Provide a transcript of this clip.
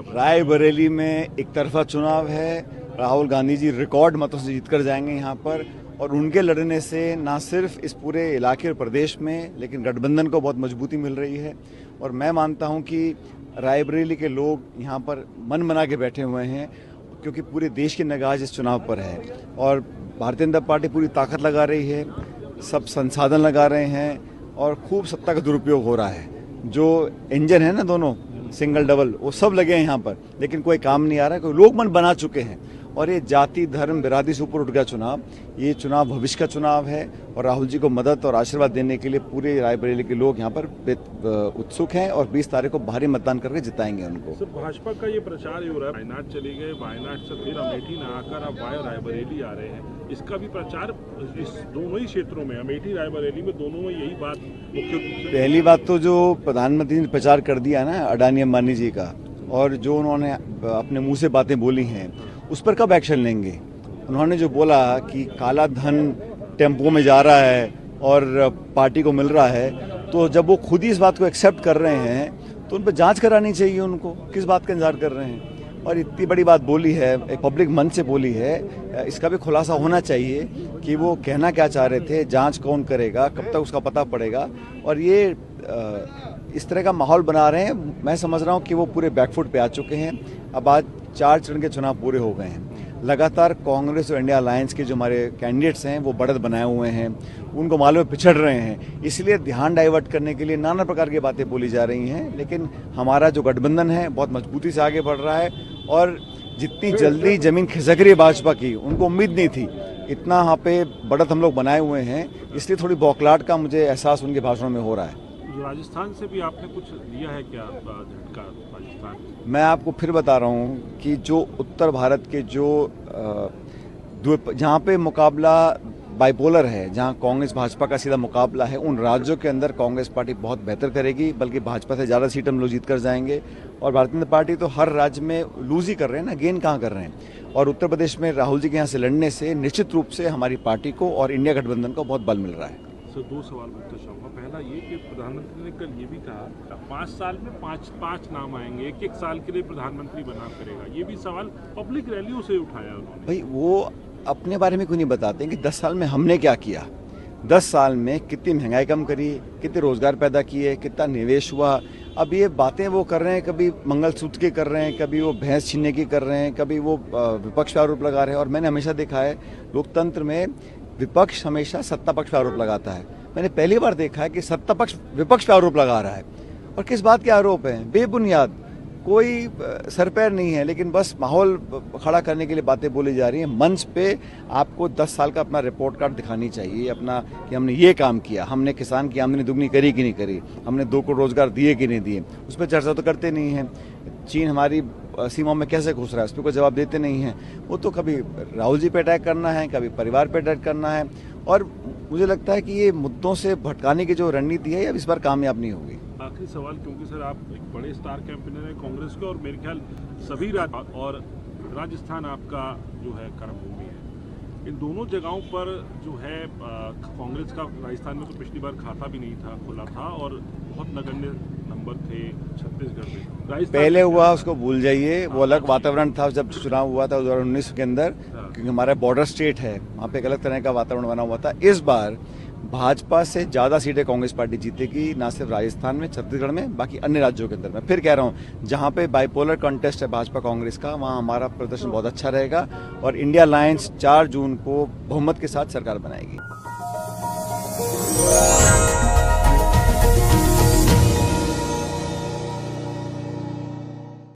रायबरेली में एक तरफा चुनाव है। राहुल गांधी जी रिकॉर्ड मतों से जीतकर जाएंगे यहाँ पर, और उनके लड़ने से ना सिर्फ इस पूरे इलाके और प्रदेश में लेकिन गठबंधन को बहुत मजबूती मिल रही है। और मैं मानता हूँ कि रायबरेली के लोग यहाँ पर मन बना के बैठे हुए हैं, क्योंकि पूरे देश की निगाह इस चुनाव पर है और भारतीय जनता पार्टी पूरी ताकत लगा रही है, सब संसाधन लगा रहे हैं और खूब सत्ता का दुरुपयोग हो रहा है। जो इंजन है ना, दोनों सिंगल डबल, वो सब लगे हैं यहाँ पर, लेकिन कोई काम नहीं आ रहा है। कोई लोग मन बना चुके हैं और ये जाति धर्म बिरादरी से ऊपर उठ गया चुनाव। ये चुनाव भविष्य का चुनाव है और राहुल जी को मदद और आशीर्वाद देने के लिए पूरे रायबरेली के लोग यहाँ पर उत्सुक हैं और 20 तारीख को भारी मतदान करके जिताएंगे उनको। सर, भाजपा का ये प्रचार ही हो रहा है, वायनाड चले गए, वायनाड से फिर अमेठी न आकर अब रायबरेली आ रहे हैं। इसका भी प्रचार इस दोनों ही क्षेत्रों में, अमेठी रायबरेली में, दोनों में यही बात मुख्य रूप से। पहली बात तो जो प्रधानमंत्री ने प्रचार कर दिया ना अडानी अंबानी जी का, और जो उन्होंने अपने मुंह से बातें बोली हैं, उस पर कब एक्शन लेंगे? उन्होंने जो बोला कि काला धन टेम्पो में जा रहा है और पार्टी को मिल रहा है, तो जब वो खुद ही इस बात को एक्सेप्ट कर रहे हैं तो उन पर जांच करानी चाहिए। उनको किस बात का इंतजार कर रहे हैं? और इतनी बड़ी बात बोली है, एक पब्लिक मंच से बोली है, इसका भी खुलासा होना चाहिए कि वो कहना क्या चाह रहे थे, जांच कौन करेगा, कब तक उसका पता पड़ेगा। और ये इस तरह का माहौल बना रहे हैं। मैं समझ रहा हूँ कि वो पूरे बैकफुट पे आ चुके हैं। अब आज 4 चरण के चुनाव पूरे हो गए हैं। लगातार कांग्रेस और इंडिया अलायंस के जो हमारे कैंडिडेट्स हैं वो बढ़त बनाए हुए हैं, उनको मालूम पिछड़ रहे हैं, इसलिए ध्यान डाइवर्ट करने के लिए नाना प्रकार की बातें बोली जा रही हैं। लेकिन हमारा जो गठबंधन है बहुत मजबूती से आगे बढ़ रहा है और जितनी जल्दी जमीन खिसक रही है भाजपा की, उनको उम्मीद नहीं थी। इतना यहाँ पे बढ़त हम लोग बनाए हुए हैं, इसलिए थोड़ी बौखलाहट का मुझे एहसास उनके भाषणों में हो रहा है। राजस्थान से भी आपने कुछ लिया है क्या झटका राजस्थान? मैं आपको फिर बता रहा हूँ कि जो उत्तर भारत के जहाँ पे मुकाबला बाइपोलर है, जहाँ कांग्रेस भाजपा का सीधा मुकाबला है, उन राज्यों के अंदर कांग्रेस पार्टी बहुत बेहतर करेगी, बल्कि भाजपा से ज़्यादा सीट हम लोग जीत कर जाएंगे। और भारतीय जनता पार्टी तो हर राज्य में लूज ही कर रहे हैं ना, गेन कहाँ कर रहे हैं। और उत्तर प्रदेश में राहुल जी के यहाँ से लड़ने से निश्चित रूप से हमारी पार्टी को और इंडिया गठबंधन को बहुत बल मिल रहा है। सर, 2 सवाल पूछना चाहूँगा। पहला ये कि प्रधानमंत्री ने कल ये भी कहा 5 साल में 5 नाम आएंगे, एक साल के लिए प्रधानमंत्री बना करेगा। ये भी सवाल पब्लिक रैलियों से उठाया उन्होंने। भाई, वो अपने बारे में क्यों नहीं बताते कि 10 साल में हमने क्या किया, 10 साल में कितनी महंगाई कम करी, कितने रोजगार पैदा किए, कितना निवेश हुआ। अब ये बातें वो कर रहे हैं, कभी मंगलसूत्र की कर रहे हैं, कभी वो भैंस छीनने की कर रहे हैं, कभी वो विपक्ष पर आरोप लगा रहे हैं। और मैंने हमेशा देखा है लोकतंत्र में विपक्ष हमेशा सत्ता पक्ष पर आरोप लगाता है। मैंने पहली बार देखा है कि सत्ता पक्ष विपक्ष पर आरोप लगा रहा है। और किस बात के आरोप हैं? बेबुनियाद, कोई सर पैर नहीं है, लेकिन बस माहौल खड़ा करने के लिए बातें बोली जा रही हैं। मंच पे आपको 10 साल का अपना रिपोर्ट कार्ड दिखानी चाहिए अपना, कि हमने ये काम किया, हमने किसान की आमदनी दुगनी करी कि नहीं करी, हमने 2 करोड़ रोजगार दिए कि नहीं दिए। उस पर चर्चा तो करते नहीं हैं। चीन हमारी सीमाओं में कैसे घुस रहा है, उस पर कोई जवाब देते नहीं हैं। वो तो कभी राहुल जी पे अटैक करना है, कभी परिवार पे अटैक करना है। और मुझे लगता है कि ये मुद्दों से भटकाने की जो रणनीति है, अब इस बार कामयाब नहीं होगी। आखिरी सवाल, क्योंकि सर आप एक बड़े स्टार कैंपेनर हैं कांग्रेस के, और मेरे ख्याल सभी राज्य और राजस्थान आपका जो है कर्मभूमि है, इन दोनों जगहों पर जो है कांग्रेस का राजस्थान में तो पिछली बार खाता भी नहीं था, खुला था, और बहुत नगण्य नंबर थे। छत्तीसगढ़ में पहले हुआ, उसको भूल जाइए, वो अलग वातावरण था जब चुनाव हुआ था 2019 के अंदर, क्योंकि हमारा बॉर्डर स्टेट है, वहाँ पे एक अलग तरह का वातावरण बना हुआ था। इस बार भाजपा से ज़्यादा सीटें कांग्रेस पार्टी जीतेगी, ना सिर्फ राजस्थान में, छत्तीसगढ़ में, बाकी अन्य राज्यों के अंदर। मैं फिर कह रहा हूँ, जहाँ पे बाइपोलर कॉन्टेस्ट है भाजपा कांग्रेस का, वहाँ हमारा प्रदर्शन बहुत अच्छा रहेगा और इंडिया अलायंस 4 जून को बहुमत के साथ सरकार बनाएगी।